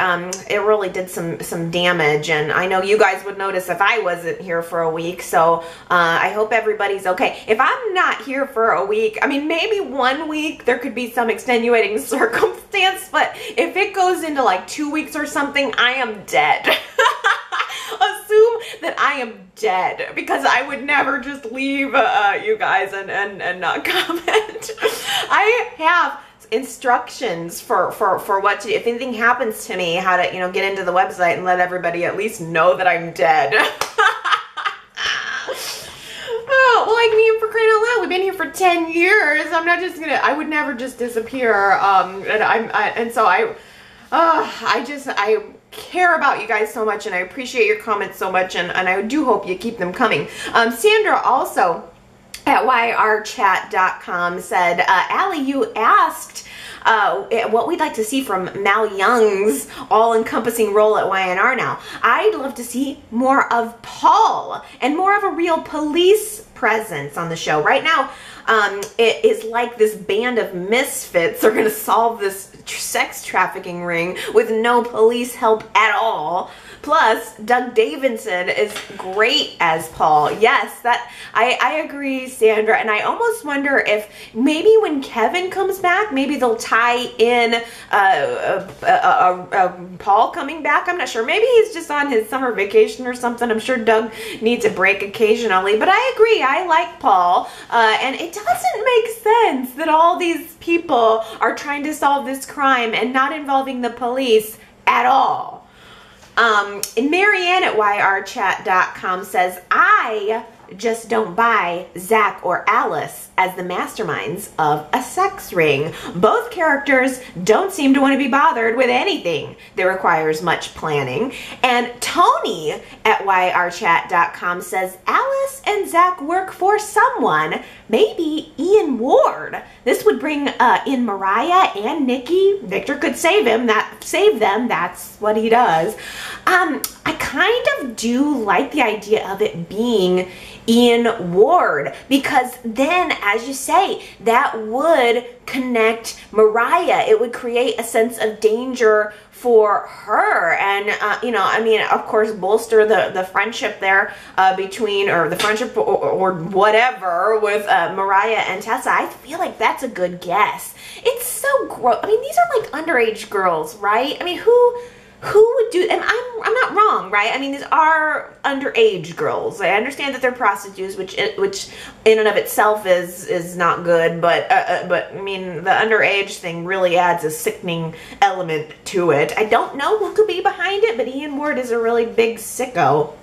did some damage, and I know you guys would notice if I wasn't here for a week. So I hope everybody's okay. If I'm not here for a week, I mean, maybe 1 week there could be some extenuating circumstance, but if it goes into like 2 weeks or something, I am dead. Assume that I am dead, because I would never just leave you guys and not comment. I have instructions for what to do if anything happens to me, how to, you know, get into the website and let everybody at least know that I'm dead. Oh, well, I mean, for crying out loud, we've been here for 10 years. I'm not just gonna, I would never just disappear. And so I care about you guys so much, and I appreciate your comments so much, and I do hope you keep them coming. Sandra also at yrchat.com said, Allie, you asked what we'd like to see from Mal Young's all-encompassing role at Y&R now. I'd love to see more of Paul and more of a real police presence on the show. Right now, it is like this band of misfits are going to solve this sex trafficking ring with no police help at all. Plus, Doug Davidson is great as Paul. Yes, that I agree, Sandra. And I almost wonder if maybe when Kevin comes back, maybe they'll tie in Paul coming back. I'm not sure. Maybe he's just on his summer vacation or something. I'm sure Doug needs a break occasionally. But I agree. I like Paul. And it doesn't make sense that all these people are trying to solve this crime and not involving the police at all. And Marianne at yrchat.com says, I just don't buy Zack or Alice as the masterminds of a sex ring. Both characters don't seem to want to be bothered with anything that requires much planning. And Tony at yrchat.com says, Alice and Zack work for someone, maybe Ian Ward. This would bring in Mariah and Nikki. Victor could save them. That's what he does. I kind of do like the idea of it being Ian Ward, because then, as you say, that would connect Mariah. It would create a sense of danger for her, and you know, I mean, of course, bolster the friendship there between, or the friendship or whatever with Mariah and Tessa. I feel like that's a good guess. It's so gross. I mean, these are like underage girls, right? I mean, who would do, and I'm not wrong, right? I mean, these are underage girls. I understand that they're prostitutes, which in and of itself is not good, but I mean, the underage thing really adds a sickening element to it. I don't know who could be behind it, but Ian Ward is a really big sicko.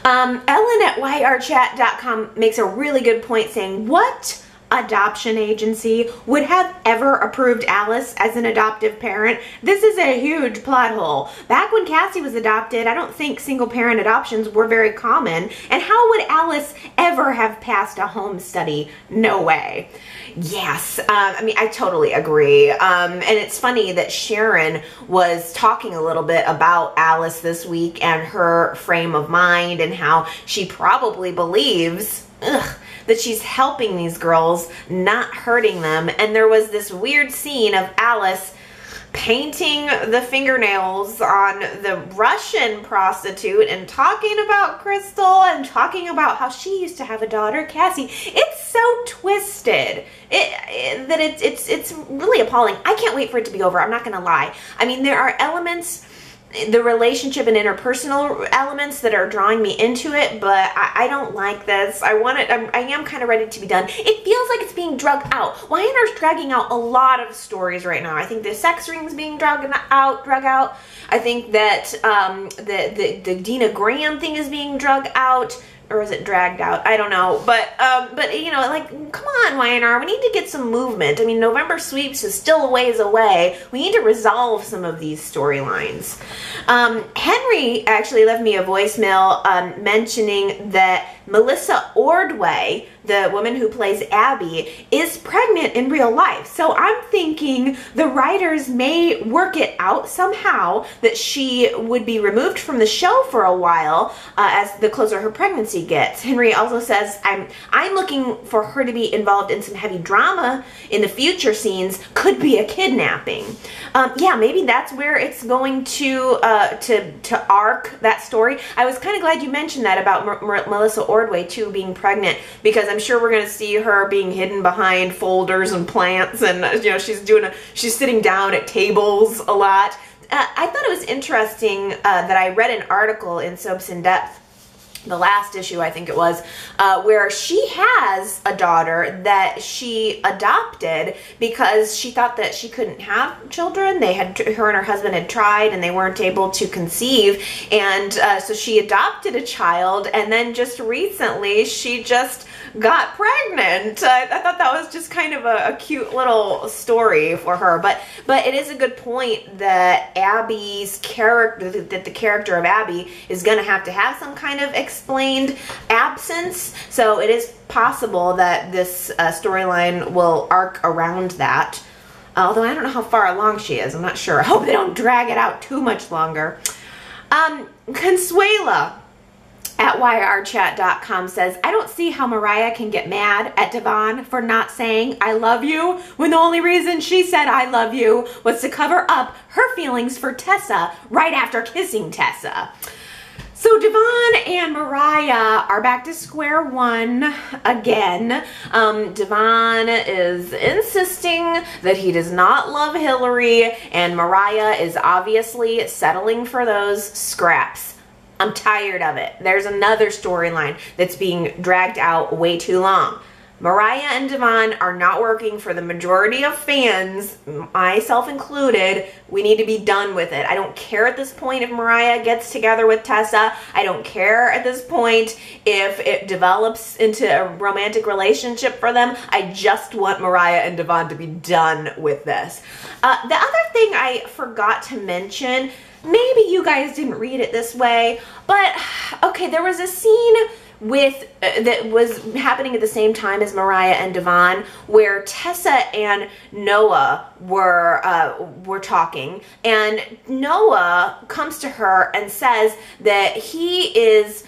Ellen at yrchat.com makes a really good point, saying, what adoption agency would have ever approved Alice as an adoptive parent? This is a huge plot hole. Back when Cassie was adopted, I don't think single parent adoptions were very common. And how would Alice ever have passed a home study? No way. Yes, I mean, I totally agree. And it's funny that Sharon was talking a little bit about Alice this week and her frame of mind, and how she probably believes, that she's helping these girls, not hurting them. And there was this weird scene of Alice painting the fingernails on the Russian prostitute and talking about Crystal and talking about how she used to have a daughter, Cassie. It's so twisted that it's really appalling. I can't wait for it to be over. I'm not gonna lie. I mean, there are elements, the relationship and interpersonal elements, that are drawing me into it, but I don't like this. I am kind of ready to be done. It feels like it's being drugged out. Y&R's dragging out a lot of stories right now. I think the sex ring's being drug out. I think that the Dina Graham thing is being drug out. Or is it dragged out? I don't know. But you know, like, come on, Y&R. We need to get some movement. I mean, November sweeps is still a ways away. We need to resolve some of these storylines. Henry actually left me a voicemail mentioning that Melissa Ordway, the woman who plays Abby, is pregnant in real life. So I'm thinking the writers may work it out somehow that she would be removed from the show for a while as the closer her pregnancy gets. Henry also says, I'm looking for her to be involved in some heavy drama in the future scenes. Could be a kidnapping. Yeah, maybe that's where it's going to arc that story. I was kind of glad you mentioned that about Melissa Ordway too being pregnant, because I'm sure we're going to see her being hidden behind folders and plants, and you know, she's sitting down at tables a lot. I thought it was interesting that I read an article in Soaps in Depth, the last issue I think it was, where she has a daughter that she adopted because she thought that she couldn't have children. Her and her husband had tried and they weren't able to conceive, and so she adopted a child, and then just recently she just got pregnant. I thought that was just kind of a cute little story for her, but it is a good point that Abby's character, that the character of Abby is going to have some kind of explained absence, so it is possible that this storyline will arc around that. Although I don't know how far along she is. I'm not sure. I hope they don't drag it out too much longer. Consuela at yrchat.com says, I don't see how Mariah can get mad at Devon for not saying I love you when the only reason she said I love you was to cover up her feelings for Tessa right after kissing Tessa. So Devon and Mariah are back to square one again. Devon is insisting that he does not love Hillary, and Mariah is obviously settling for those scraps. I'm tired of it. There's another storyline that's being dragged out way too long. Mariah and Devon are not working for the majority of fans, myself included. We need to be done with it. I don't care at this point if Mariah gets together with Tessa. I don't care at this point if it develops into a romantic relationship for them. I just want Mariah and Devon to be done with this. The other thing I forgot to mention, maybe you guys didn't read it this way, but okay, there was a scene that was happening at the same time as Mariah and Devon, where Tessa and Noah were talking, and Noah comes to her and says that he is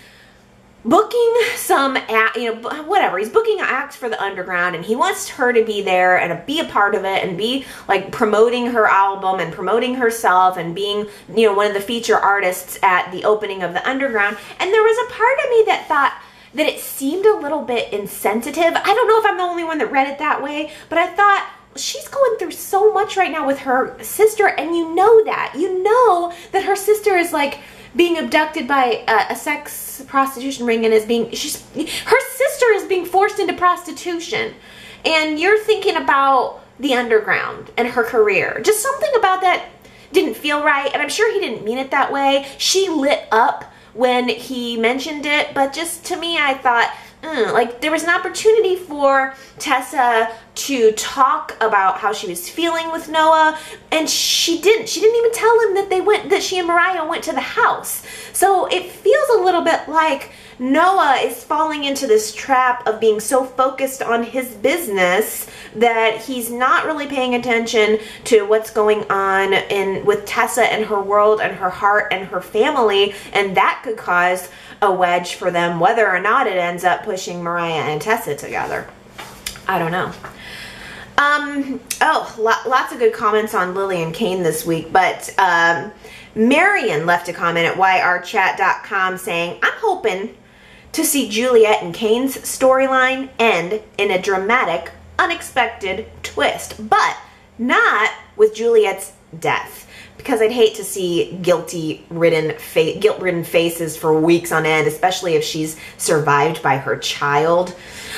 booking some whatever, he's booking acts for the underground, and he wants her to be there and be a part of it and be like promoting her album and promoting herself and being, you know, one of the feature artists at the opening of the underground. And there was a part of me that thought that it seemed a little bit insensitive. I don't know if I'm the only one that read it that way, but I thought, she's going through so much right now with her sister, and you know that her sister is like being abducted by a sex prostitution ring and is being, her sister is being forced into prostitution, and you're thinking about the underground and her career. Just something about that didn't feel right, and I'm sure he didn't mean it that way. She lit up when he mentioned it, but just to me, I thought, like there was an opportunity for Tessa to talk about how she was feeling with Noah, and she didn't even tell him that she and Mariah went to the house. So it feels a little bit like Noah is falling into this trap of being so focused on his business that he's not really paying attention to what's going on with Tessa and her world and her heart and her family, and that could cause a wedge for them, whether or not it ends up pushing Mariah and Tessa together. I don't know. Lots of good comments on Lily and Kane this week, but Marion left a comment at yrchat.com saying, I'm hoping to see Juliet and Kane's storyline end in a dramatic, unexpected twist, but not with Juliet's death, because I'd hate to see guilt-ridden faces for weeks on end, especially if she's survived by her child.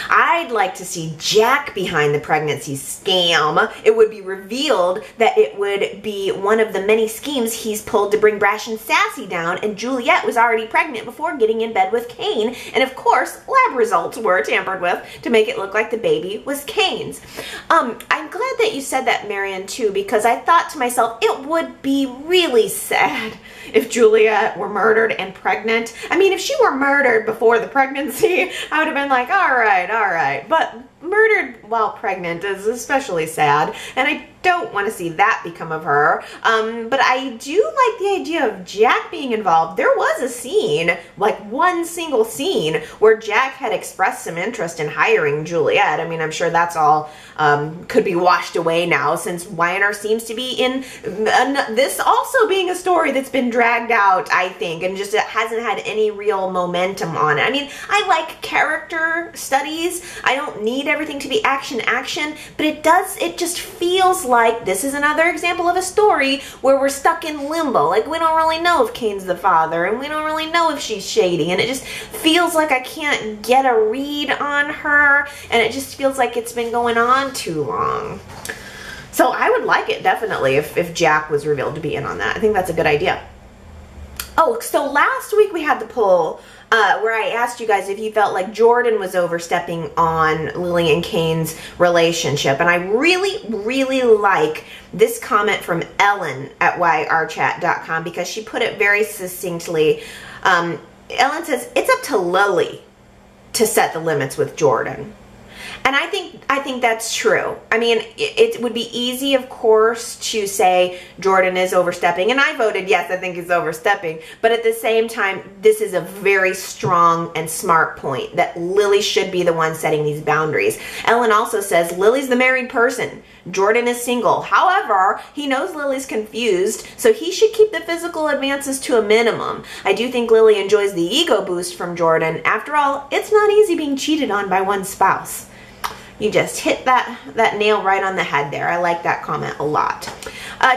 I'd like to see Jack behind the pregnancy scam. It would be revealed that it would be one of the many schemes he's pulled to bring Brash and Sassy down, and Juliet was already pregnant before getting in bed with Kane, and of course lab results were tampered with to make it look like the baby was Kane's. I'm glad that you said that, Marion, too, because I thought to myself, it would be really sad if Juliet were murdered and pregnant. I mean, if she were murdered before the pregnancy, I would have been like, all right, but murdered while pregnant is especially sad, and I don't want to see that become of her. But I do like the idea of Jack being involved. There was a scene, like one single scene, where Jack had expressed some interest in hiring Juliet. I mean, I'm sure that's all could be washed away now, since Y&R seems to be in this also being a story that's been dragged out, I think, and just it hasn't had any real momentum on it. I mean, I like character studies. I don't need everything to be action, but it just feels like this is another example of a story where we're stuck in limbo. Like, we don't really know if Kane's the father, and we don't really know if she's shady, and it just feels like I can't get a read on her, and it just feels like it's been going on too long. So I would like it, definitely, if Jack was revealed to be in on that. I think that's a good idea. Oh, so last week we had the poll where I asked you guys if you felt like Jordan was overstepping on Lily and Kane's relationship. And I really like this comment from Ellen at yrchat.com, because she put it very succinctly. Ellen says, it's up to Lily to set the limits with Jordan. And I think that's true. I mean, it would be easy, of course, to say Jordan is overstepping. And I voted yes, I think he's overstepping. But at the same time, this is a very strong and smart point that Lily should be the one setting these boundaries. Ellen also says Lily's the married person. Jordan is single. However, he knows Lily's confused, so he should keep the physical advances to a minimum. I do think Lily enjoys the ego boost from Jordan. After all, it's not easy being cheated on by one's spouse. You just hit that nail right on the head there. I like that comment a lot.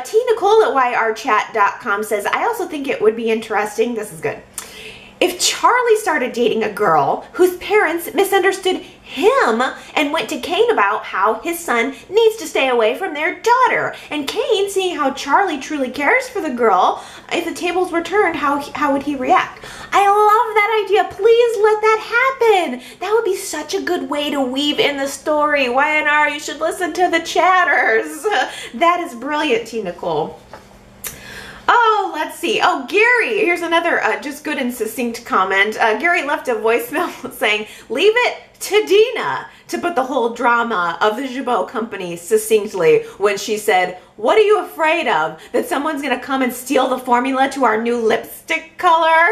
T. Nicole at yrchat.com says, I also think it would be interesting, this is good, if Charlie started dating a girl whose parents misunderstood him and went to Kane about how his son needs to stay away from their daughter. And Kane, seeing how Charlie truly cares for the girl, if the tables were turned, how would he react? I love that idea. Please let that happen. That would be such a good way to weave in the story. Y&R, you should listen to the chatters. That is brilliant, T. Nicole. Oh, let's see. Oh, Gary, here's another just good and succinct comment. Gary left a voicemail saying, leave it to Dina to put the whole drama of the Jabo company succinctly when she said, what are you afraid of? That someone's going to come and steal the formula to our new lipstick color?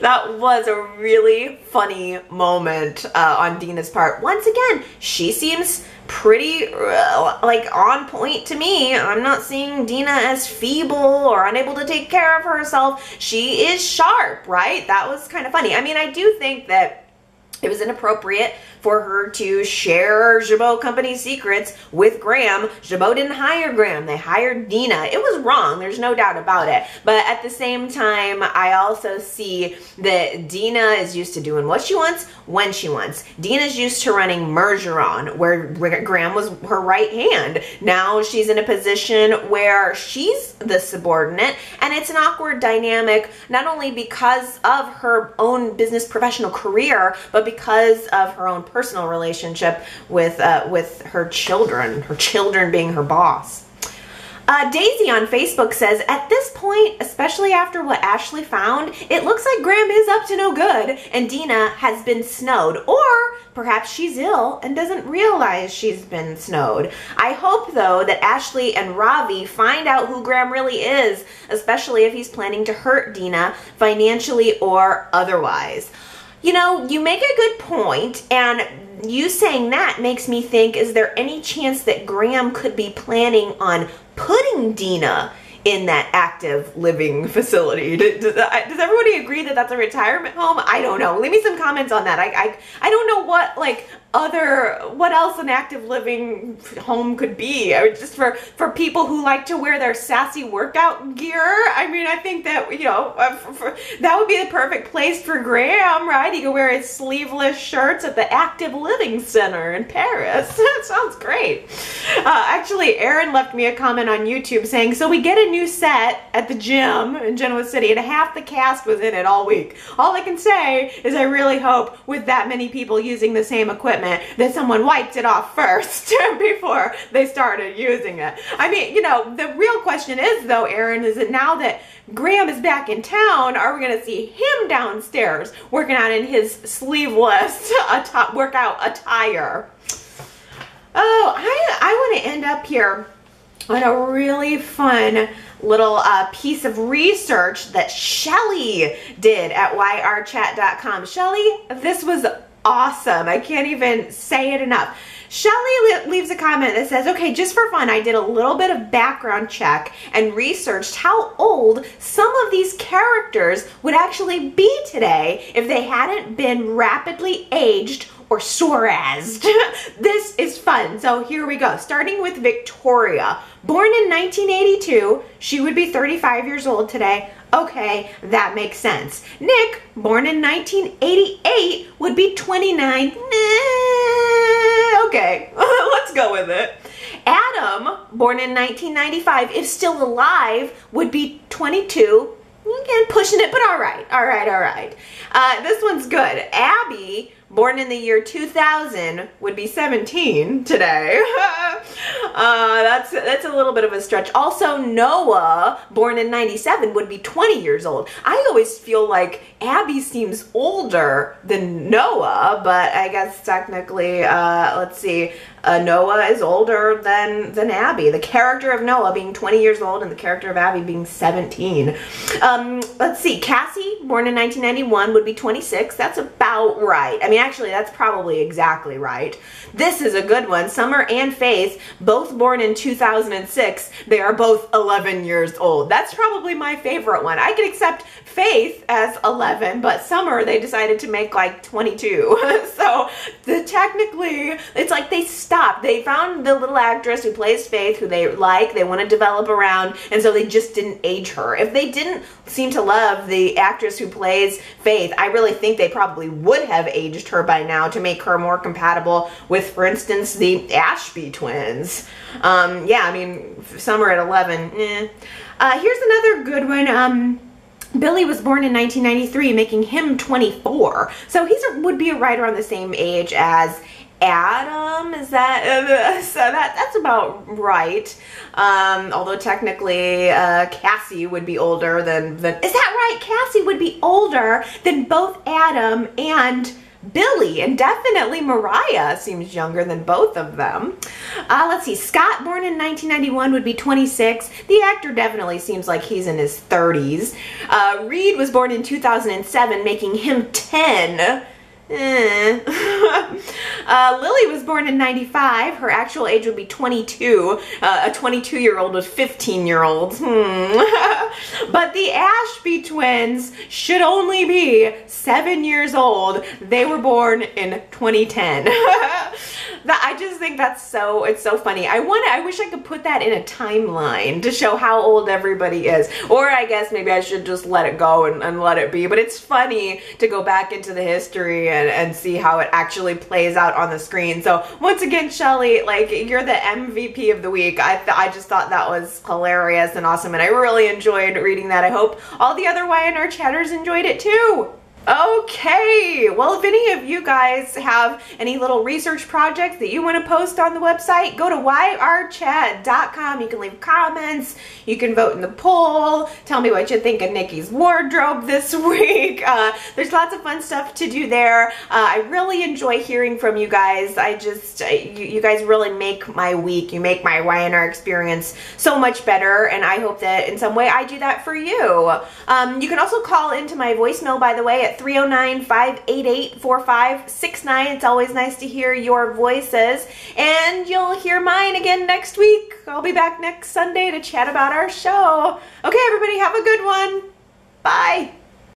That was a really funny moment on Dina's part. Once again, she seems pretty like on point to me. I'm not seeing Dina as feeble or unable to take care of herself. She is sharp, right? That was kind of funny. I mean, I do think that it was inappropriate for her to share Jabo company's secrets with Graham. Jabo didn't hire Graham. They hired Dina. It was wrong. There's no doubt about it. But at the same time, I also see that Dina is used to doing what she wants when she wants. Dina's used to running Mergeron, where Graham was her right hand. Now she's in a position where she's the subordinate, and it's an awkward dynamic, not only because of her own business professional career, but because of her own personal relationship with her children being her boss. Daisy on Facebook says, at this point, especially after what Ashley found, it looks like Graham is up to no good and Dina has been snowed. Or perhaps she's ill and doesn't realize she's been snowed. I hope, though, that Ashley and Ravi find out who Graham really is, especially if he's planning to hurt Dina financially or otherwise. You know, you make a good point, and you saying that makes me think, is there any chance that Graham could be planning on putting Dina in that active living facility? Does everybody agree that that's a retirement home? I don't know. Leave me some comments on that. I don't know what, like, what else an active living home could be. I mean, just for people who like to wear their sassy workout gear. I mean, I think that, you know, that would be the perfect place for Graham, right? He could wear his sleeveless shirts at the Active Living Center in Paris. That sounds great. Actually, Aaron left me a comment on YouTube saying, so we get a new set at the gym in Genoa City and half the cast was in it all week. All I can say is I really hope with that many people using the same equipment that someone wiped it off first before they started using it. I mean, you know, the real question is, though, Aaron, is that now that Graham is back in town, are we going to see him downstairs working out in his sleeveless workout attire? Oh, I want to end up here on a really fun little piece of research that Shelly did at yrchat.com. Shelly, this was awesome. I can't even say it enough. Shelly leaves a comment that says, okay, just for fun, I did a little bit of background check and researched how old some of these characters would actually be today if they hadn't been rapidly aged or Sorazed. This is fun. So here we go. Starting with Victoria. Born in 1982, she would be 35 years old today. Okay, that makes sense. Nick, born in 1988, would be 29. Okay, let's go with it. Adam, born in 1995, if still alive, would be 22. Again, pushing it, but all right. This one's good. Abby, born in the year 2000, would be 17 today. That's a little bit of a stretch. Also, Noah, born in 97, would be 20 years old. I always feel like Abby seems older than Noah, but I guess technically, let's see, Noah is older than Abby. The character of Noah being 20 years old and the character of Abby being 17. Let's see, Cassie, born in 1991, would be 26. That's about right. I mean, actually, that's probably exactly right. This is a good one. Summer and Faith, both born in 2006. They are both 11 years old. That's probably my favorite one. I could accept Faith as 11, but Summer, they decided to make like 22. So technically, it's like they stopped. They found the little actress who plays Faith, who they like, they want to develop around, and so they just didn't age her. If they didn't seem to love the actress who plays Faith, I really think they probably would have aged her by now to make her more compatible with, for instance, the Ashby twins. Yeah, I mean, some are at 11. Here's another good one. Billy was born in 1993, making him 24. So would be right around the same age as Adam. Is that so? That's about right. Although technically, Cassie would be older than. Is that right? Cassie would be older than both Adam and Billy, and definitely Mariah seems younger than both of them. Let's see, Scott, born in 1991, would be 26. The actor definitely seems like he's in his 30s. Reed was born in 2007, making him 10. Lily was born in 95. Her actual age would be 22. A 22-year-old with 15-year-olds. But the Ashby twins should only be 7 years old. They were born in 2010. I just think it's so funny. I wish I could put that in a timeline to show how old everybody is. Or I guess maybe I should just let it go and let it be. But it's funny to go back into the history and see how it actually plays out on the screen. So once again, Shelly, like, you're the MVP of the week. I just thought that was hilarious and awesome, and I really enjoyed reading that. I hope all the other Y&R chatters enjoyed it too. Okay, well, if any of you guys have any little research projects that you want to post on the website, go to yrchat.com. You can leave comments, you can vote in the poll, tell me what you think of Nikki's wardrobe this week. There's lots of fun stuff to do there. I really enjoy hearing from you guys. You guys really make my week. You make my Y&R experience so much better, and I hope that in some way I do that for you. You can also call into my voicemail, by the way, at 309-588-4569. It's always nice to hear your voices, and you'll hear mine again next week. I'll be back next Sunday to chat about our show. Okay, everybody, have a good one. Bye.